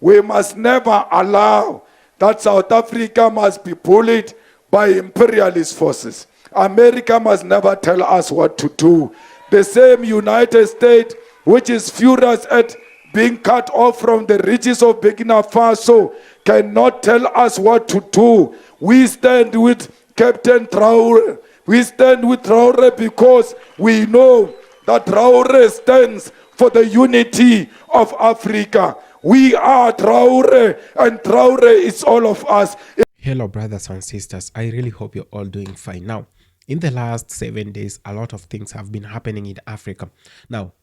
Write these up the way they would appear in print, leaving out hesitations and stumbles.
We must never allow that South Africa must be bullied by imperialist forces. America must never tell us what to do. The same United States, which is furious at being cut off from the riches of Burkina Faso, cannot tell us what to do. We stand with Captain Traoré. We stand with Traoré because we know that Traoré stands for the unity of Africa. We are Traoré, and Traoré is all of us. Hello, brothers and sisters. I really hope you're all doing fine. Now, in the last 7 days, a lot of things have been happening in Africa. Now,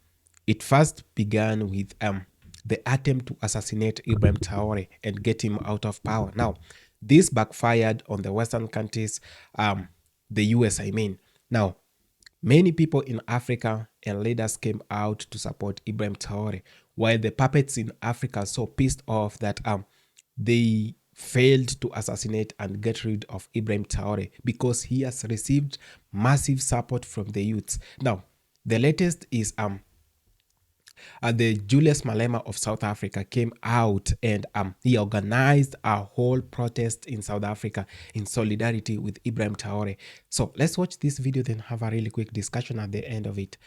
it first began with the attempt to assassinate Ibrahim Traoré and get him out of power. Now, this backfired on the Western countries, the US, I mean. Now, many people in Africa and leaders came out to support Ibrahim Traoré, while the puppets in Africa are so pissed off that they failed to assassinate and get rid of Ibrahim Traoré because he has received massive support from the youths. Now, the latest is the Julius Malema of South Africa came out and he organized a whole protest in South Africa in solidarity with Ibrahim Traoré. So let's watch this video, then have a really quick discussion at the end of it.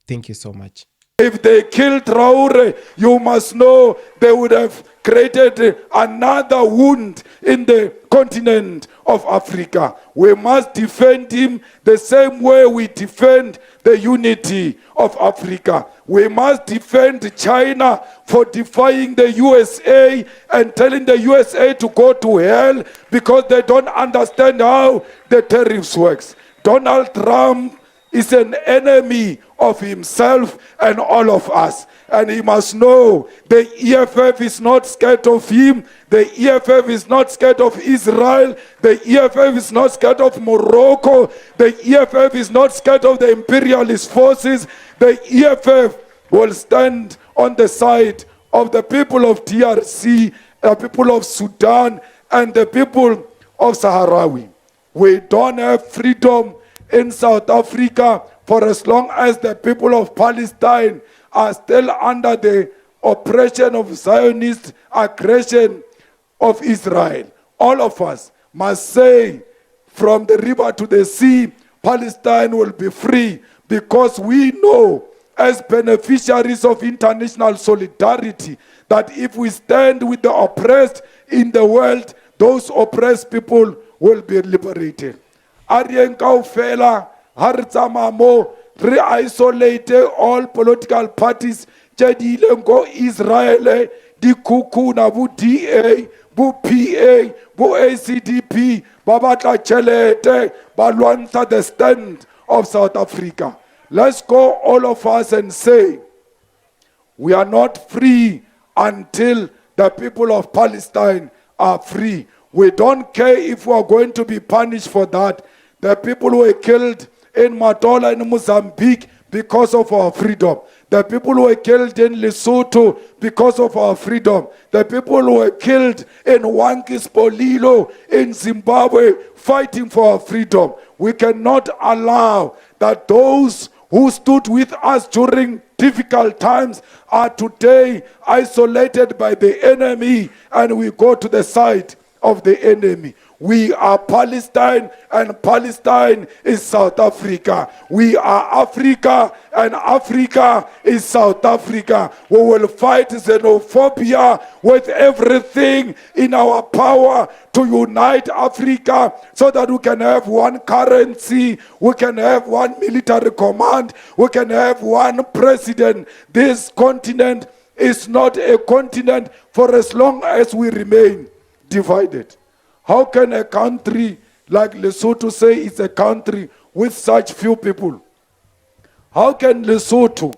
Thank you so much. If they killed Traoré, you must know they would have created another wound in the continent of Africa. We must defend him the same way we defend the unity of Africa. We must defend China for defying the USA and telling the USA to go to hell because they don't understand how the tariffs works. Donald Trump is an enemy of himself and all of us. And he must know the EFF is not scared of him. The EFF is not scared of Israel. The EFF is not scared of Morocco. The EFF is not scared of the imperialist forces. The EFF will stand on the side of the people of DRC, the people of Sudan, and the people of Sahrawi. We don't have freedom in South Africa for as long as the people of Palestine are still under the oppression of Zionist aggression of Israel. All of us must say, from the river to the sea, Palestine will be free, because we know as beneficiaries of international solidarity that if we stand with the oppressed in the world, those oppressed people will be liberated. Arien kaofela ha re tsamaya mo re isolate all political parties tse di ileng ko Israel, di kukuna bo DA, bo PA, bo ACDP ba batla tšhelete ba lwantsha the stand of South Africa. Let's go all of us and say we are not free until the people of Palestine are free. We don't care if we are going to be punished for that. The people who were killed in Matola in Mozambique because of our freedom. The people who were killed in Lesotho because of our freedom. The people who were killed in Wankispolilo in Zimbabwe fighting for our freedom. We cannot allow that those who stood with us during difficult times are today isolated by the enemy, and we go to the side of the enemy. We are Palestine, and Palestine is South Africa. We are Africa, and Africa is South Africa. We will fight xenophobia with everything in our power to unite Africa so that we can have one currency, we can have one military command, we can have one president. This continent is not a continent for as long as we remain divided. How can a country like Lesotho say it's a country with such few people? How can Lesotho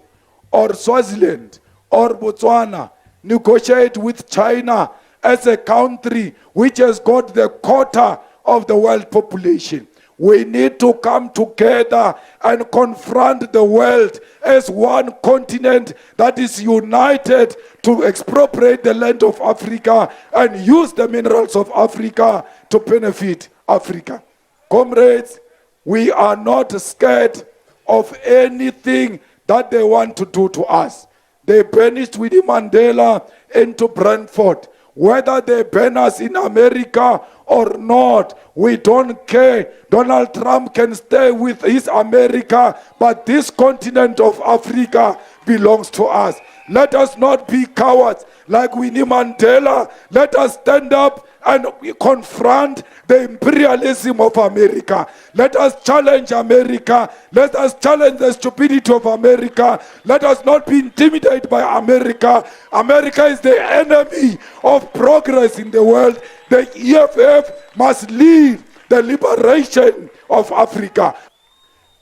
or Swaziland or Botswana negotiate with China as a country which has got the quota of the world population? We need to come together and confront the world as one continent that is united to expropriate the land of Africa and use the minerals of Africa to benefit Africa. Comrades, we are not scared of anything that they want to do to us. They banished Winnie Mandela into Brentford. Whether they ban us in America or not, we don't care. Donald Trump can stay with his America, but this continent of Africa belongs to us. Let us not be cowards like Winnie Mandela. Let us stand up and confront the imperialism of America. Let us challenge America. Let us challenge the stupidity of America. Let us not be intimidated by America. America is the enemy of progress in the world. The EFF must lead the liberation of Africa.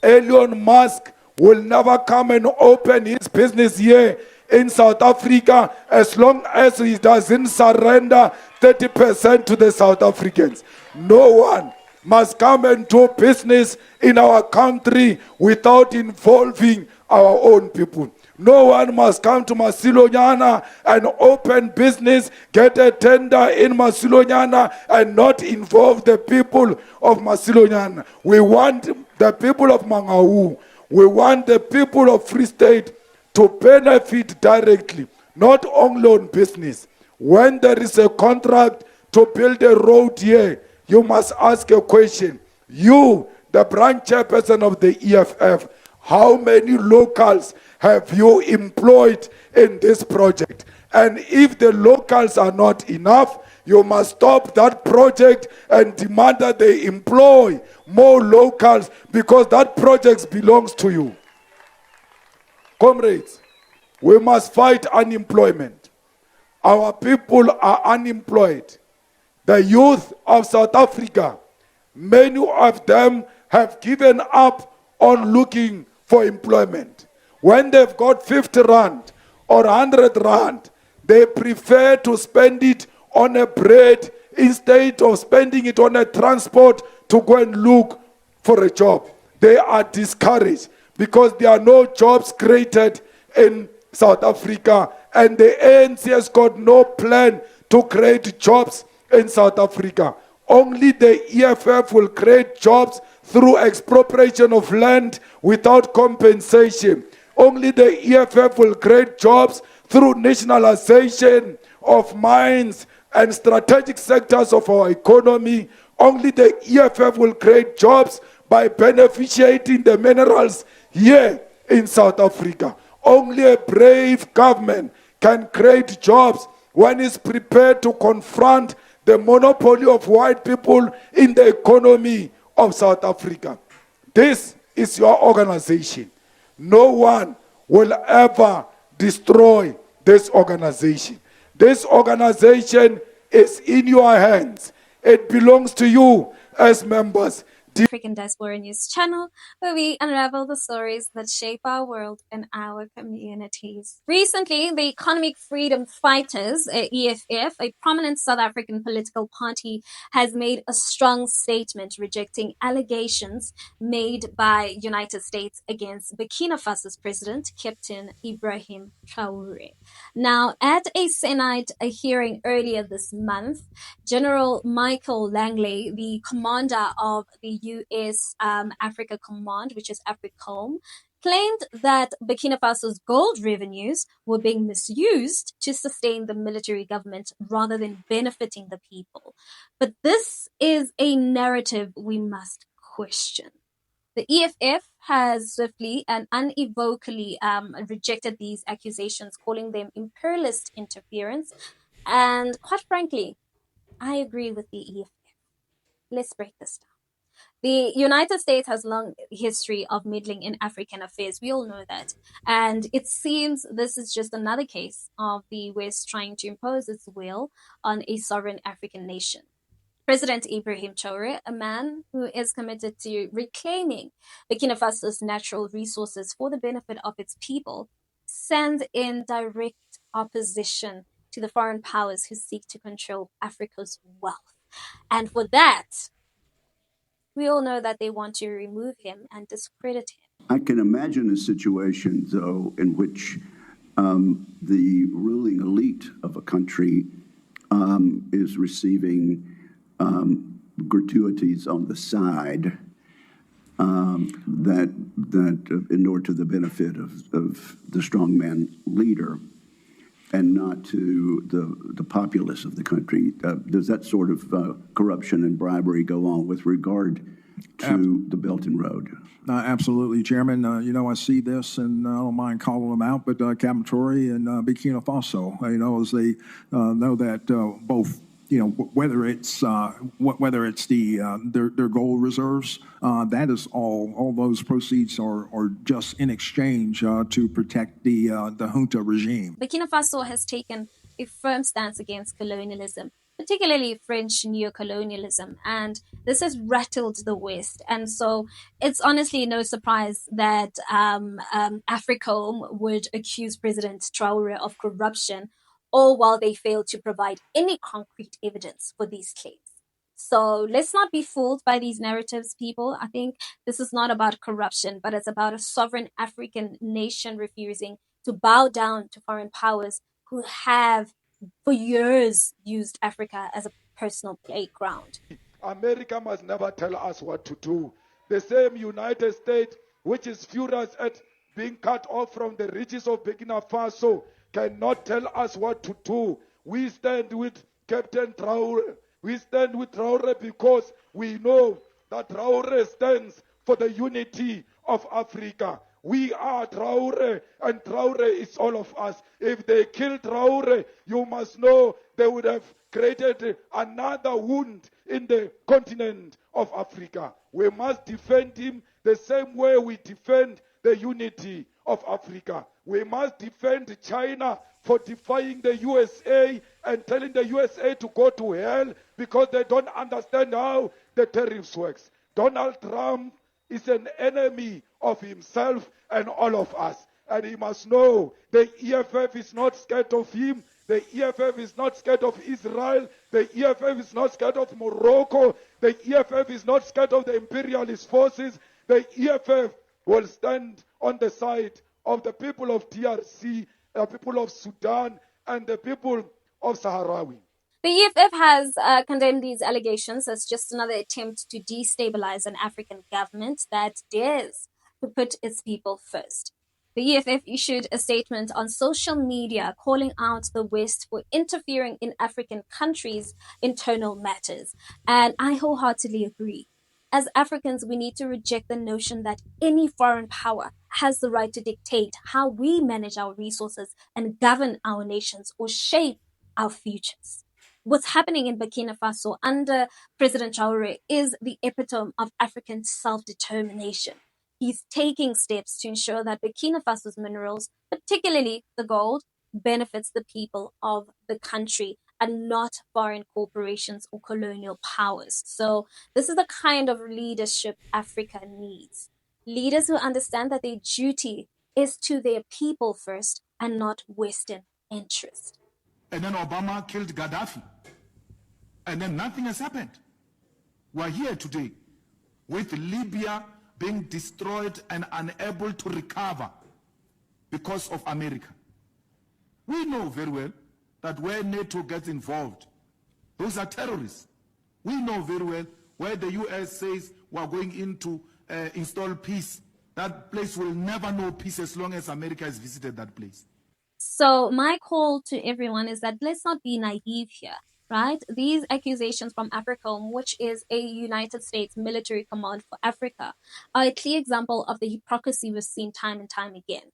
Elon Musk will never come and open his business here in South Africa as long as he doesn't surrender 30% to the South Africans. No one must come and do business in our country without involving our own people. No one must come to Masilonyana and open business, get a tender in Masilonyana and not involve the people of Masilonyana. We want the people of Mangaung, we want the people of Free State to benefit directly, not only on business. When there is a contract to build a road here, you must ask a question. You, the branch chairperson of the EFF, how many locals have you employed in this project? And if the locals are not enough, you must stop that project and demand that they employ more locals, because that project belongs to you. Comrades, we must fight unemployment. Our people are unemployed. The youth of South Africa, many of them have given up on looking for employment. When they've got 50 rand or 100 rand, they prefer to spend it on a bread instead of spending it on a transport to go and look for a job. They are discouraged because there are no jobs created in South Africa, and the ANC has got no plan to create jobs in South Africa. Only the EFF will create jobs through expropriation of land without compensation. Only the EFF will create jobs through nationalization of mines and strategic sectors of our economy. Only the EFF will create jobs by beneficiating the minerals here in South Africa. Only a brave government can create jobs when it's prepared to confront the monopoly of white people in the economy of South Africa. This is your organization. No one will ever destroy this organization. This organization is in your hands. It belongs to you as members. African Diaspora News channel, where we unravel the stories that shape our world and our communities. Recently, the Economic Freedom Fighters, EFF, a prominent South African political party, has made a strong statement rejecting allegations made by United States against Burkina Faso's president, Captain Ibrahim Traoré. Now, at a Senate hearing earlier this month, General Michael Langley, the commander of the U.S. Africa Command, which is AFRICOM, claimed that Burkina Faso's gold revenues were being misused to sustain the military government rather than benefiting the people. But this is a narrative we must question. The EFF has swiftly and unequivocally rejected these accusations, calling them imperialist interference. And quite frankly, I agree with the EFF. Let's break this down. The United States has long history of meddling in African affairs. We all know that. And it seems this is just another case of the West trying to impose its will on a sovereign African nation. President Ibrahim Traoré, a man who is committed to reclaiming Burkina Faso's natural resources for the benefit of its people, stands in direct opposition to the foreign powers who seek to control Africa's wealth. And for that, we all know that they want to remove him and discredit him. I can imagine a situation, though, in which the ruling elite of a country is receiving gratuities on the side that in order to the benefit of the strongman leader. and not to the populace of the country. Does that sort of corruption and bribery go on with regard to the Belt and Road? Absolutely, Chairman. I see this, and I don't mind calling them out, but Captain Traoré and Burkina Faso, as they know that both, whether it's their gold reserves, that is all those proceeds are just in exchange to protect the junta regime. Burkina Faso has taken a firm stance against colonialism, particularly French neocolonialism, and this has rattled the West. And so it's honestly no surprise that AFRICOM would accuse President Traoré of corruption, all while they fail to provide any concrete evidence for these claims. So let's not be fooled by these narratives, people. I think this is not about corruption, but it's about a sovereign African nation refusing to bow down to foreign powers who have for years used Africa as a personal playground. America must never tell us what to do. The same United States, which is furious at being cut off from the riches of Burkina Faso, cannot tell us what to do. We stand with Captain Traoré. We stand with Traoré because we know that Traoré stands for the unity of Africa. We are Traoré, and Traoré is all of us. If they kill Traoré, you must know they would have created another wound in the continent of Africa. We must defend him the same way we defend the unity of Africa. We must defend China for defying the USA and telling the USA to go to hell because they don't understand how the tariffs works. Donald Trump is an enemy of himself and all of us. And he must know the EFF is not scared of him. The EFF is not scared of Israel. The EFF is not scared of Morocco. The EFF is not scared of the imperialist forces. The EFF will stand on the side of the people of DRC, the people of Sudan, and the people of Sahrawi. The EFF has condemned these allegations as just another attempt to destabilize an African government that dares to put its people first. The EFF issued a statement on social media calling out the West for interfering in African countries' internal matters. And I wholeheartedly agree. As Africans, we need to reject the notion that any foreign power has the right to dictate how we manage our resources and govern our nations or shape our futures. What's happening in Burkina Faso under President Traoré is the epitome of African self-determination. He's taking steps to ensure that Burkina Faso's minerals, particularly the gold, benefits the people of the country and not foreign corporations or colonial powers. So this is the kind of leadership Africa needs. Leaders who understand that their duty is to their people first and not Western interest. And then Obama killed Gaddafi. And then nothing has happened. We're here today with Libya being destroyed and unable to recover because of America. We know very well that where NATO gets involved, those are terrorists. We know very well where the US says we're going in to install peace. That place will never know peace as long as America has visited that place. So my call to everyone is that let's not be naive here, right? These accusations from AFRICOM, which is a United States military command for Africa, are a clear example of the hypocrisy we've seen time and time again.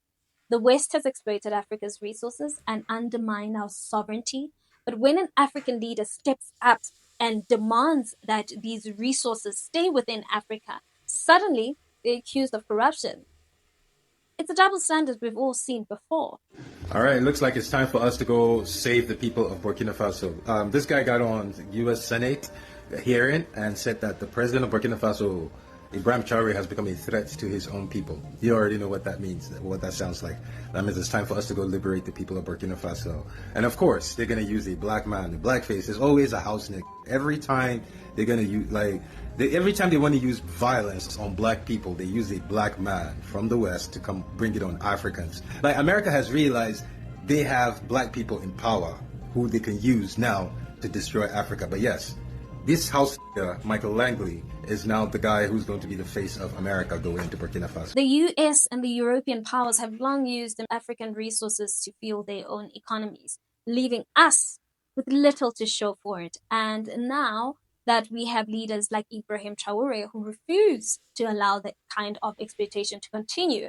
The West has exploited Africa's resources and undermined our sovereignty. But when an African leader steps up and demands that these resources stay within Africa, suddenly they're accused of corruption. It's a double standard we've all seen before. All right, it looks like it's time for us to go save the people of Burkina Faso. This guy got on U.S. Senate hearing and said that the president of Burkina Faso, Ibrahim Traoré, has become a threat to his own people. You already know what that means, what that sounds like. That means it's time for us to go liberate the people of Burkina Faso. And of course, they're going to use a black man. The blackface is always a house nigga. Every time they're going to use, every time they want to use violence on black people, they use a black man from the West to come bring it on Africans. Like, America has realized they have black people in power who they can use now to destroy Africa. But yes, this house, Michael Langley, is now the guy who's going to be the face of America going into Burkina Faso. The US and the European powers have long used African resources to fuel their own economies, leaving us with little to show for it. And now that we have leaders like Ibrahim Traoré who refuse to allow that kind of exploitation to continue,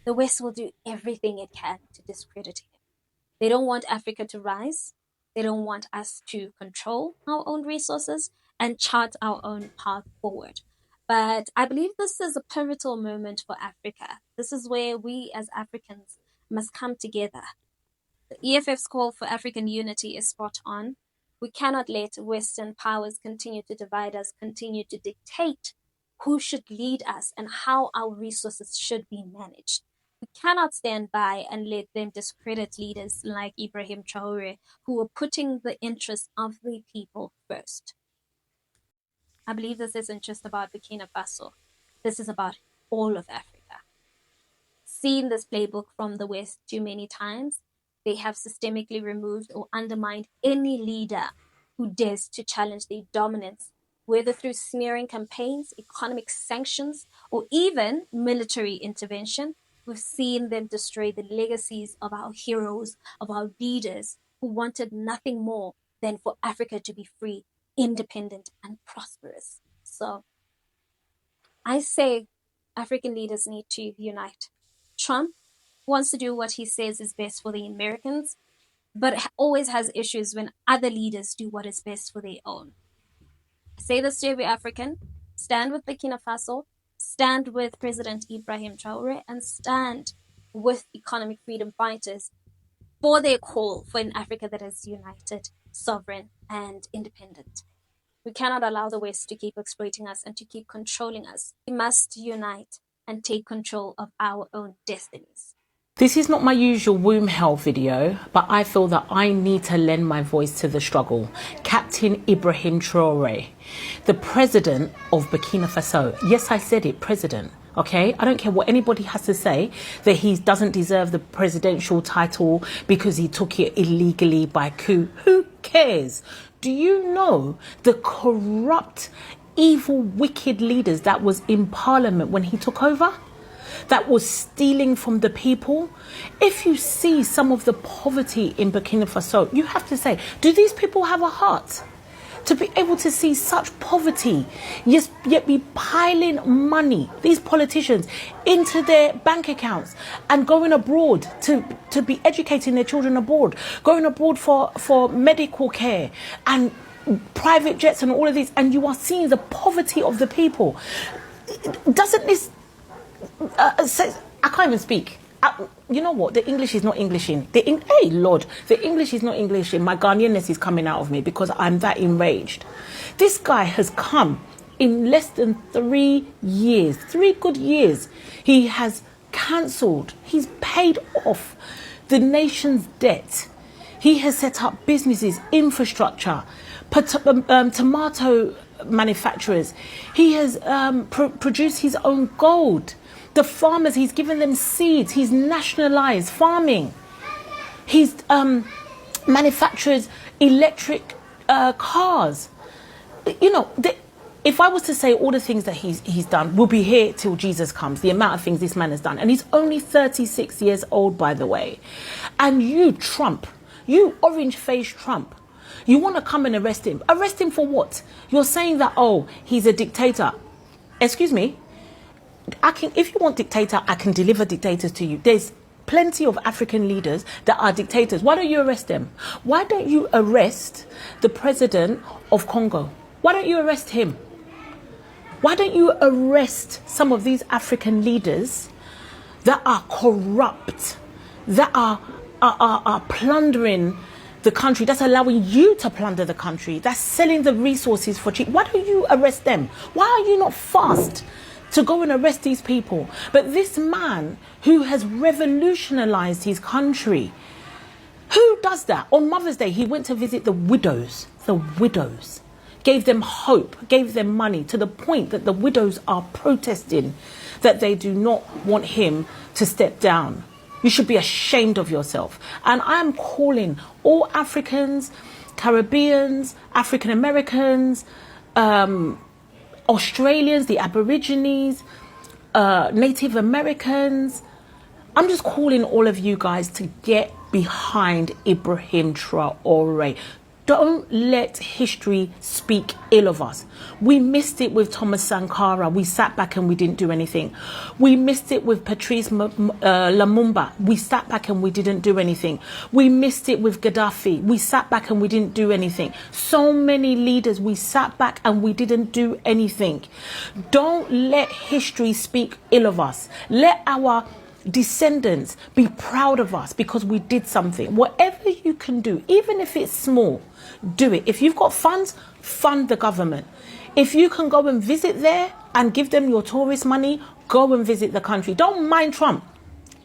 the West will do everything it can to discredit him. They don't want Africa to rise. They don't want us to control our own resources and chart our own path forward. But I believe this is a pivotal moment for Africa. This is where we as Africans must come together. The EFF's call for African unity is spot on. We cannot let Western powers continue to divide us, continue to dictate who should lead us and how our resources should be managed. We cannot stand by and let them discredit leaders like Ibrahim Traoré, who are putting the interests of the people first. I believe this isn't just about Burkina Faso. This is about all of Africa. Seen this playbook from the West too many times, they have systemically removed or undermined any leader who dares to challenge their dominance, whether through smearing campaigns, economic sanctions, or even military intervention. We've seen them destroy the legacies of our heroes, of our leaders who wanted nothing more than for Africa to be free, independent, and prosperous. So I say African leaders need to unite. Trump wants to do what he says is best for the Americans, but always has issues when other leaders do what is best for their own. I say this to every African: stand with Burkina Faso, stand with President Ibrahim Traoré, and stand with economic freedom fighters for their call for an Africa that is united, sovereign, and independent. We cannot allow the West to keep exploiting us and to keep controlling us. We must unite and take control of our own destinies. This is not my usual womb health video, but I feel that I need to lend my voice to the struggle. Captain Ibrahim Traoré, the president of Burkina Faso. Yes, I said it, president. Okay, I don't care what anybody has to say, that he doesn't deserve the presidential title because he took it illegally by coup. Who cares? Do you know the corrupt, evil, wicked leaders that was in parliament when he took over? That was stealing from the people? If you see some of the poverty in Burkina Faso, you have to say, do these people have a heart? To be able to see such poverty, yes, yet be piling money, these politicians, into their bank accounts and going abroad to be educating their children abroad, going abroad for medical care and private jets and all of this, and you are seeing the poverty of the people. Doesn't this... I can't even speak. You know what? The English is not Englishing. Hey, Lord, the English is not Englishing. My Ghanaianness is coming out of me because I'm that enraged. This guy has come in less than 3 years, 3 good years. He has cancelled, he's paid off the nation's debt. He has set up businesses, infrastructure, tomato manufacturers. He has produced his own gold. The farmers, he's given them seeds. He's nationalized farming. He's manufactured electric cars. You know, if I was to say all the things that he's done, we'll be here till Jesus comes. The amount of things this man has done. And he's only 36 years old, by the way. And you, Trump, you orange-faced Trump, you want to come and arrest him. Arrest him for what? You're saying that, oh, he's a dictator. Excuse me. If you want dictator, I can deliver dictators to you. There's plenty of African leaders that are dictators. Why don't you arrest them? Why don't you arrest the president of Congo? Why don't you arrest him? Why don't you arrest some of these African leaders that are corrupt, that are plundering the country, that's allowing you to plunder the country, that's selling the resources for cheap? Why don't you arrest them? Why are you not fast to go and arrest these people? But this man who has revolutionized his country, who does that? On Mother's Day, he went to visit the widows, gave them hope, gave them money, to the point that the widows are protesting that they do not want him to step down. You should be ashamed of yourself. And I am calling all Africans, Caribbeans, African Americans, Australians, the Aborigines, Native Americans. I'm just calling all of you guys to get behind Ibrahim Traoré. Don't let history speak ill of us. We missed it with Thomas Sankara. We sat back and we didn't do anything. We missed it with Patrice Lumumba. We sat back and we didn't do anything. We missed it with Gaddafi. We sat back and we didn't do anything. So many leaders, we sat back and we didn't do anything. Don't let history speak ill of us. Let our descendants be proud of us because we did something. Whatever you can do, even if it's small, do it. If you've got funds, fund the government. If you can go and visit there and give them your tourist money, go and visit the country. Don't mind Trump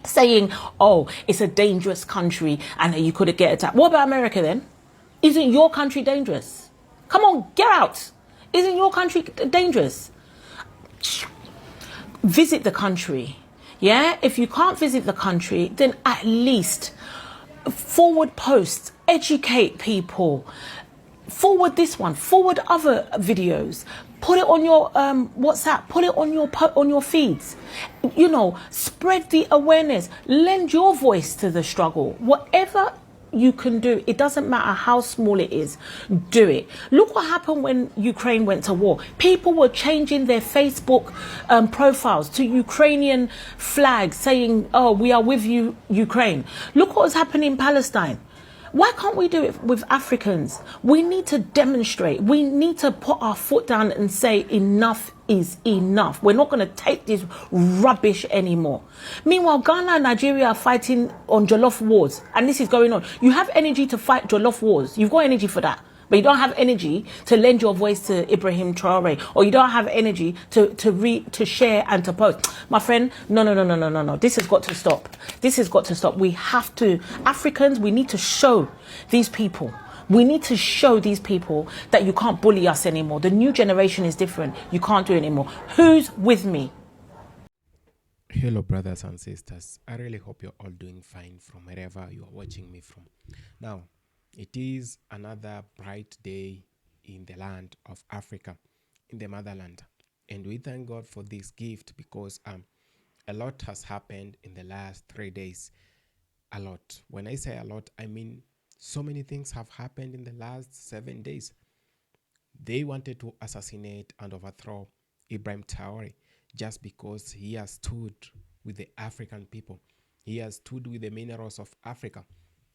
saying, oh, it's a dangerous country and you could get attacked. What about America then? Isn't your country dangerous? Come on, get out. Isn't your country dangerous? Visit the country. Yeah, if you can't visit the country, then at least forward posts, educate people, forward this one, forward other videos, put it on your WhatsApp, put it on your feeds. You know, spread the awareness, lend your voice to the struggle. Whatever you can do, it doesn't matter how small it is, do it. Look what happened when Ukraine went to war. People were changing their Facebook profiles to Ukrainian flags saying, oh, we are with you, Ukraine. Look what was happening in Palestine. Why can't we do it with Africans? We need to demonstrate. We need to put our foot down and say enough is enough. We're not going to take this rubbish anymore. Meanwhile, Ghana and Nigeria are fighting on jollof wars, and this is going on. You have energy to fight jollof wars. You've got energy for that. But you don't have energy to lend your voice to Ibrahim Traoré, or you don't have energy to share and to post. My friend, no. This has got to stop. This has got to stop. We have to, Africans, we need to show these people. We need to show these people that you can't bully us anymore. The new generation is different. You can't do it anymore. Who's with me? Hello, brothers and sisters. I really hope you're all doing fine from wherever you are watching me from. Now, it is another bright day in the land of Africa, in the motherland. And we thank God for this gift because a lot has happened in the last 3 days. A lot. When I say a lot, I mean so many things have happened in the last 7 days. They wanted to assassinate and overthrow Ibrahim Traoré just because he has stood with the African people. He has stood with the minerals of Africa,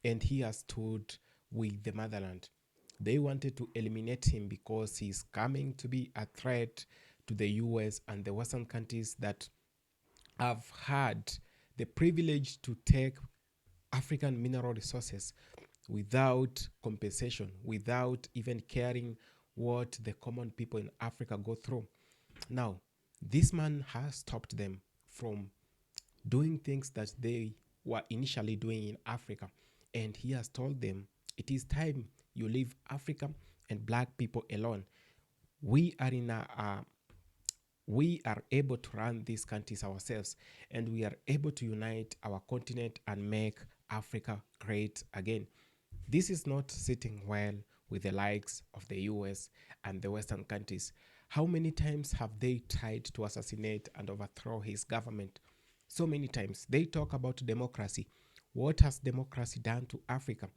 and he has stood with the motherland. They wanted to eliminate him because he's coming to be a threat to the US and the Western countries that have had the privilege to take African mineral resources without compensation, without even caring what the common people in Africa go through. Now, this man has stopped them from doing things that they were initially doing in Africa. And he has told them, it is time you leave Africa and black people alone. We are able to run these countries ourselves, and we are able to unite our continent and make Africa great again. This is not sitting well with the likes of the US and the Western countries. How many times have they tried to assassinate and overthrow his government? So many times. They talk about democracy. What has democracy done to Africa?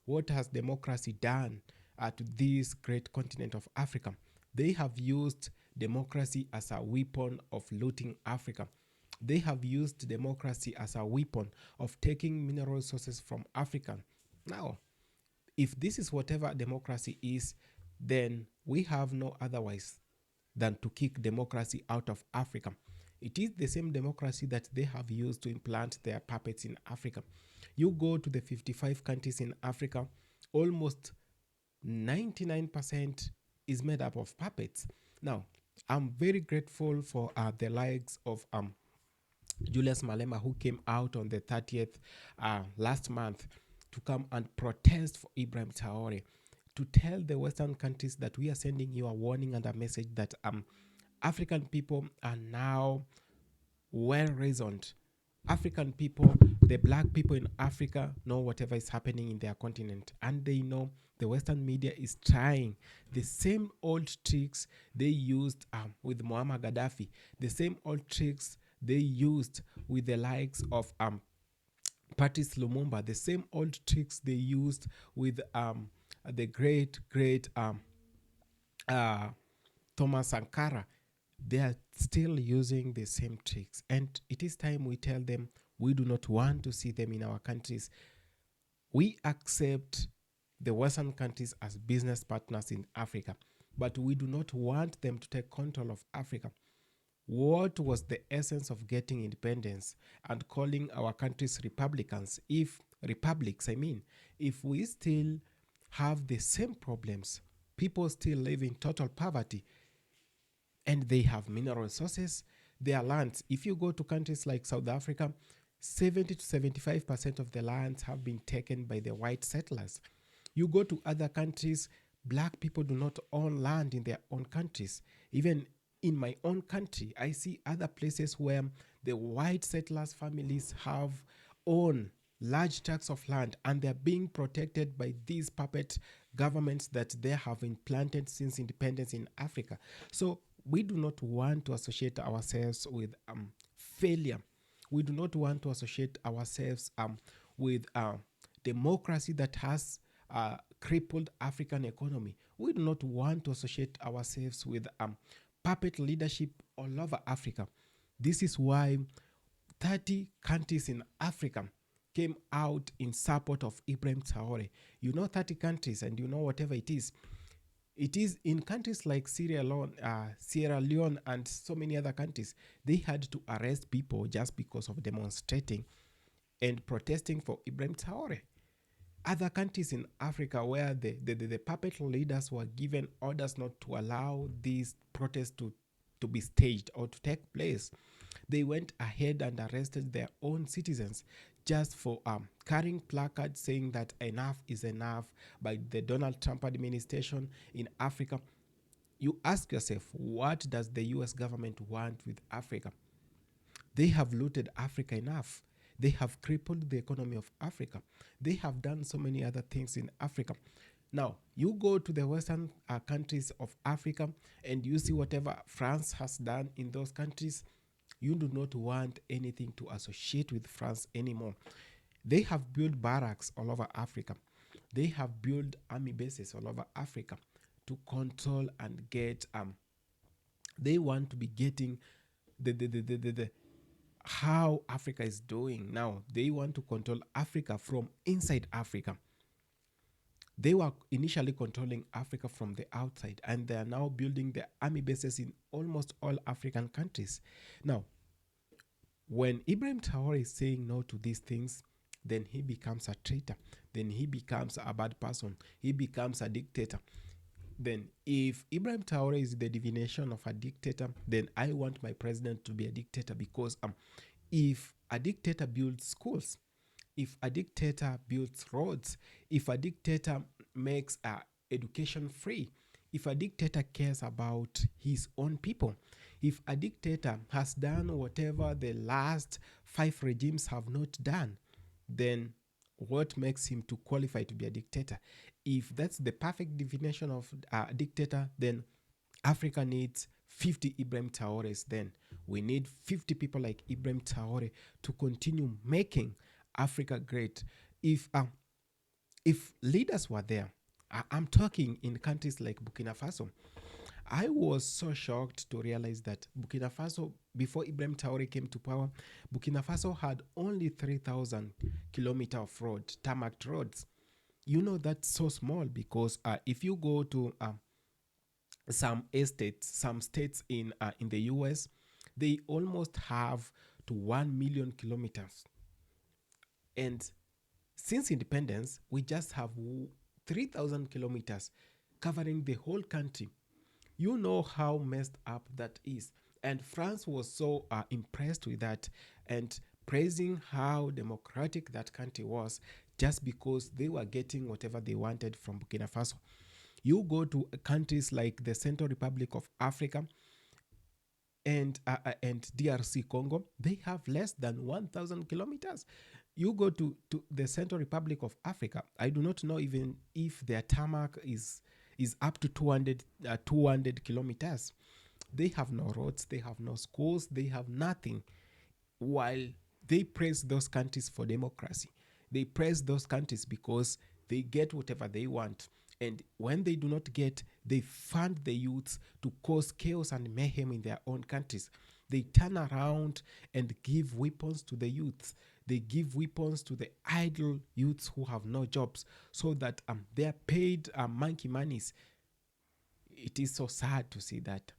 What has democracy done to this great continent of Africa? They have used democracy as a weapon of looting Africa. They have used democracy as a weapon of taking mineral resources from Africa. Now, if this is whatever democracy is, then we have no otherwise than to kick democracy out of Africa. It is the same democracy that they have used to implant their puppets in Africa. You go to the 55 countries in Africa, almost 99% is made up of puppets. Now, I'm very grateful for the likes of Julius Malema, who came out on the 30th last month to come and protest for Ibrahim Traoré, to tell the Western countries that we are sending you a warning and a message that African people are now well reasoned. African people the black people in Africa know whatever is happening in their continent, and they know the Western media is trying the same old tricks they used with Muammar Gaddafi, the same old tricks they used with the likes of Patrice Lumumba, the same old tricks they used with the great uh, Thomas Sankara. They are still using the same tricks, and it is time we tell them we do not want to see them in our countries. We accept the Western countries as business partners in Africa, but we do not want them to take control of Africa. What was the essence of getting independence and calling our countries republicans, if republics, I mean, if we still have the same problems, people still live in total poverty, and they have mineral resources, their lands. If you go to countries like South Africa, 70 to 75% of the lands have been taken by the white settlers. You go to other countries, black people do not own land in their own countries. Even in my own country, I see other places where the white settlers' families have own large tracts of land, and they're being protected by these puppet governments that they have implanted since independence in Africa. So we do not want to associate ourselves with failure. We do not want to associate ourselves with democracy that has crippled African economy. We do not want to associate ourselves with puppet leadership all over Africa. This is why 30 countries in Africa came out in support of Ibrahim Traore. You know 30 countries, and you know whatever it is. It is in countries like Sierra Leone, and so many other countries. They had to arrest people just because of demonstrating and protesting for Ibrahim Traore. Other countries in Africa where the puppet leaders were given orders not to allow these protests to be staged or to take place, they went ahead and arrested their own citizens just for carrying placards saying that enough is enough by the Donald Trump administration in Africa. You ask yourself, what does the US government want with Africa? They have looted Africa enough. They have crippled the economy of Africa. They have done so many other things in Africa. Now, you go to the Western countries of Africa and you see whatever France has done in those countries. You do not want anything to associate with France anymore. They have built barracks all over Africa. They have built army bases all over Africa to control and get they want to be getting the how Africa is doing now. They want to control Africa from inside Africa. They were initially controlling Africa from the outside, and they are now building their army bases in almost all African countries. Now, when Ibrahim Traore is saying no to these things, then he becomes a traitor. Then he becomes a bad person. He becomes a dictator. Then if Ibrahim Traore is the divination of a dictator, then I want my president to be a dictator, because if a dictator builds schools, if a dictator builds roads, if a dictator makes education free, if a dictator cares about his own people, if a dictator has done whatever the last 5 regimes have not done, then what makes him to qualify to be a dictator? If that's the perfect definition of a dictator, then Africa needs 50 Ibrahim Traores. Then we need 50 people like Ibrahim Traore to continue making Africa great. If leaders were there, I'm talking in countries like Burkina Faso. I was so shocked to realize that Burkina Faso, before Ibrahim Traore came to power, Burkina Faso had only 3,000 kilometers of road, tarmac roads. You know, that's so small, because if you go to some states in the US, they almost have to 1 million kilometers. And since independence, we just have 3,000 kilometers covering the whole country. You know how messed up that is. And France was so impressed with that and praising how democratic that country was, just because they were getting whatever they wanted from Burkina Faso. You go to countries like the Central Republic of Africa and DRC Congo, they have less than 1,000 kilometers. you go to the Central Republic of Africa, I do not know even if their tarmac is up to 200 kilometers. They have no roads, they have no schools, they have nothing. While they praise those countries for democracy, they praise those countries because they get whatever they want. And when they do not get, they fund the youths to cause chaos and mayhem in their own countries. They turn around and give weapons to the youths. They give weapons to the idle youths who have no jobs, so that they are paid monkey monies. It is so sad to see that.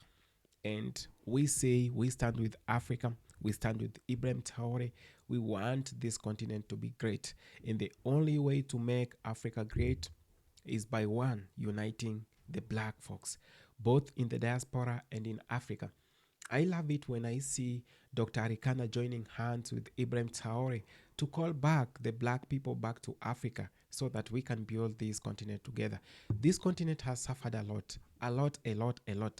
And we say we stand with Africa. We stand with Ibrahim Traore. We want this continent to be great. And the only way to make Africa great is by uniting the black folks, both in the diaspora and in Africa. I love it when I see Dr. Arikana joining hands with Ibrahim Traore to call back the black people back to Africa, so that we can build this continent together. This continent has suffered a lot.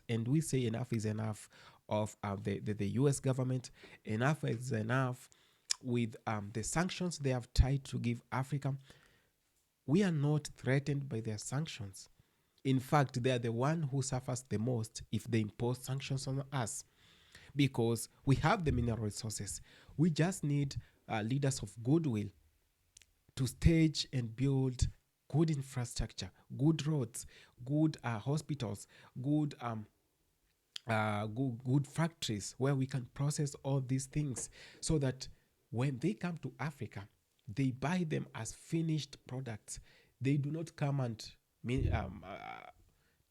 And we say enough is enough of the US government. Enough is enough with the sanctions they have tried to give Africa. We are not threatened by their sanctions. In fact, they are the one who suffers the most if they impose sanctions on us, because we have the mineral resources. We just need leaders of goodwill to stage and build good infrastructure, good roads, good hospitals, good factories where we can process all these things, so that when they come to Africa, they buy them as finished products. They do not come and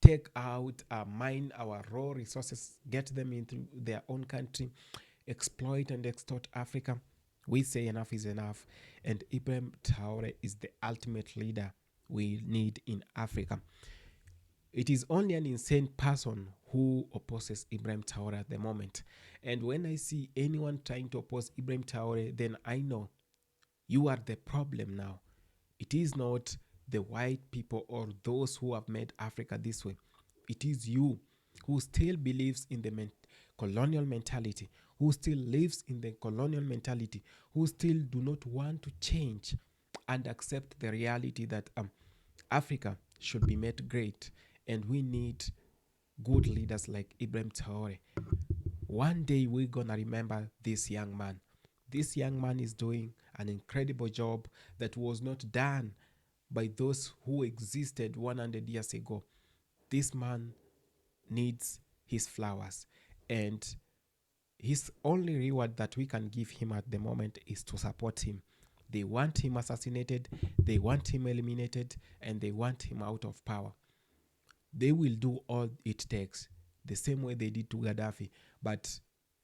take out, mine our raw resources, get them into their own country, exploit and extort Africa. We say enough is enough. And Ibrahim Traore is the ultimate leader we need in Africa. It is only an insane person who opposes Ibrahim Traore at the moment. And when I see anyone trying to oppose Ibrahim Traore, then I know you are the problem now. It is not the white people or those who have made Africa this way. It is you who still believes in the colonial mentality, who still lives in the colonial mentality, who still do not want to change and accept the reality that Africa should be made great, and we need good leaders like Ibrahim Traore. One day we're gonna remember this young man. This young man is doing an incredible job that was not done by those who existed 100 years ago. This man needs his flowers, and his only reward that we can give him at the moment is to support him. They want him assassinated, they want him eliminated, and they want him out of power. They will do all it takes, the same way they did to Gaddafi. But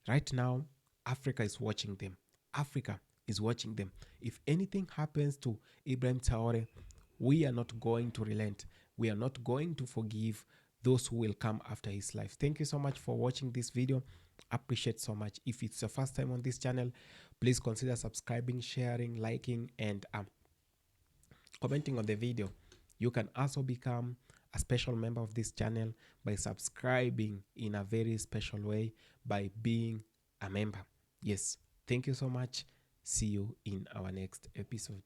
right now, Africa is watching them. Africa is watching them. If anything happens to Ibrahim Traore, we are not going to relent. We are not going to forgive those who will come after his life. Thank you so much for watching this video. Appreciate so much. If it's your first time on this channel, please consider subscribing, sharing, liking, and commenting on the video. You can also become a special member of this channel by subscribing in a very special way, by being a member. Yes, thank you so much. See you in our next episode.